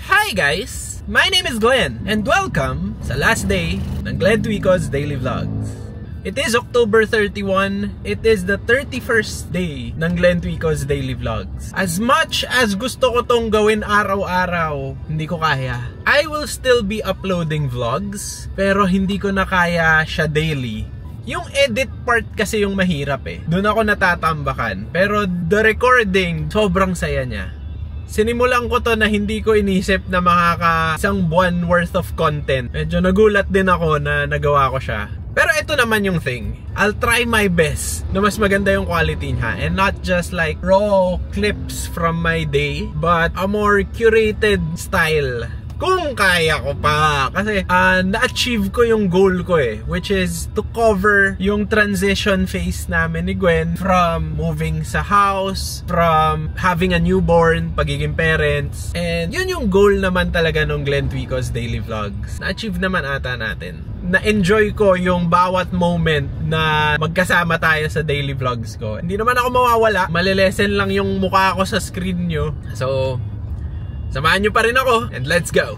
Hi guys! My name is Glenn and welcome sa last day ng Glenn Tuico's Daily Vlogs. It is October 31. It is the 31st day ng Glenn Tuico's Daily Vlogs. As much as gusto ko tong gawin araw-araw, hindi ko kaya. I will still be uploading vlogs, pero hindi ko na kaya siya daily. Yung edit part kasi yung mahirap eh. Doon ako natatambakan. Pero the recording, sobrang saya niya. Sinimulan ko to na hindi ko inisip na isang buwan worth of content. Medyo nagulat din ako na nagawa ko siya. Pero ito naman yung thing. I'll try my best na mas maganda yung quality niya. And not just like raw clips from my day, but a more curated style. Kung kaya ko pa. Kasi na-achieve ko yung goal ko eh. Which is to cover yung transition phase namin ni Gwen. From moving sa house, from having a newborn, pagiging parents. And yun yung goal naman talaga ng Glenn Tuico's Daily Vlogs. Na-achieve naman ata natin. Na-enjoy ko yung bawat moment na magkasama tayo sa daily vlogs ko. Hindi naman ako mawawala. Malilesen lang yung mukha ko sa screen nyo. So, samahan nyo pa rin ako and let's go!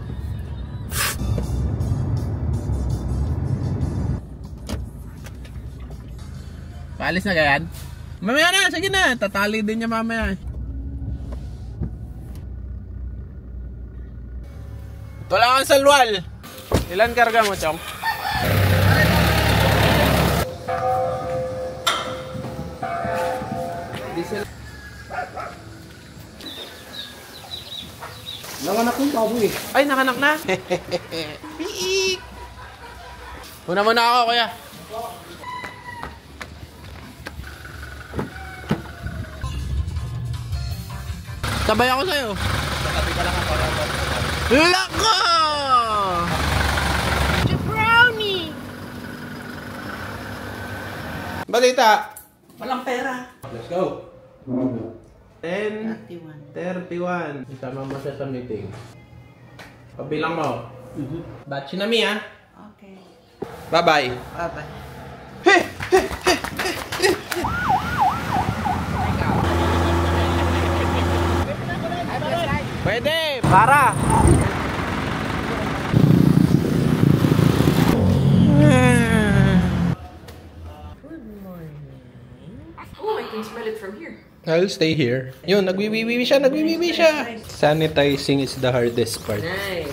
Paalis na ganyan? Mamaya na, sige na. Tatali din niya mamaya. Ito lang ang salwal. Ilan karga mo, Chong? Diesel. Nanganak yung baboy eh. Ay, nanganak na. Piik. Una muna ako, kuya. Sabay ako sa'yo. Sakabi ka lang ako. Lako! Brownie! Balita! Walang pera. Let's go! 10:31. Isama mo siya sa meeting. Pabilang mo. Bachi na mi, ha? Okay. Bye-bye. Bye-bye. Pwede! Para! Good morning. Oh, I can smell it from here. I'll stay here. Yun, nagwiwiwi siya, nagwiwiwi siya. Sanitizing is the hardest part. Nice.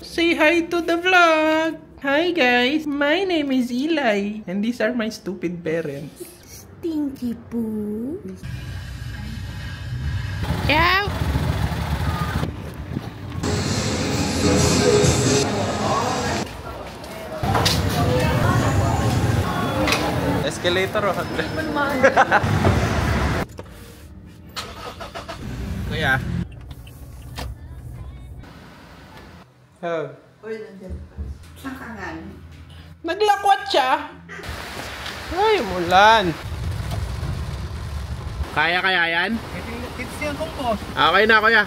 Say hi to the vlog! Hi guys, my name is Eli. And these are my stupid parents. Stinky poo. Yeah. Escalator o? Kuya. Oh. Uy, nandiyan pa. Saan ka nga? Naglakwat siya. Ay, mulan. Kaya yan? It's yan kong po. Okay na, kuya.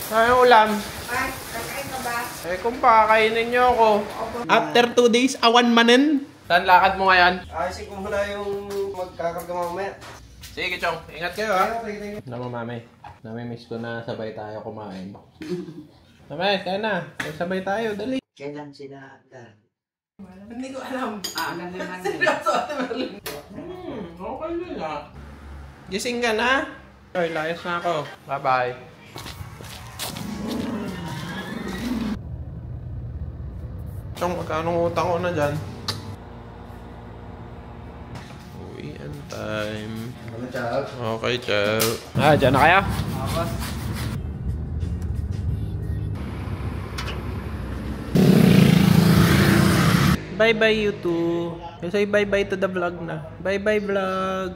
Ay, ulam. Ay, kakain ka ba? Eh, kung pakakainin niyo ako. After 2 days, awan manin. Saan lakad mo ngayon? Ayusin ko muna yung magkakarga mamaya. Sige, Chong. Ingat kayo, ha? Naman, mami. Nami-miss ko na sabay tayo kumain. Mami, kaya na. Sabay tayo, dali. Kailan sila dahil? Hindi ko alam. Naman Seryoso, Ate Merlin. Okay lang, ha? Gising ka na? Okay, layas na ako. Bye-bye. Chong, magkano utang ko na dyan? Uwian time. Ano, Chal? Okay, Chal. Dyan na kaya? Bye-bye, you two. You say bye-bye to the vlog na. Bye-bye, vlog.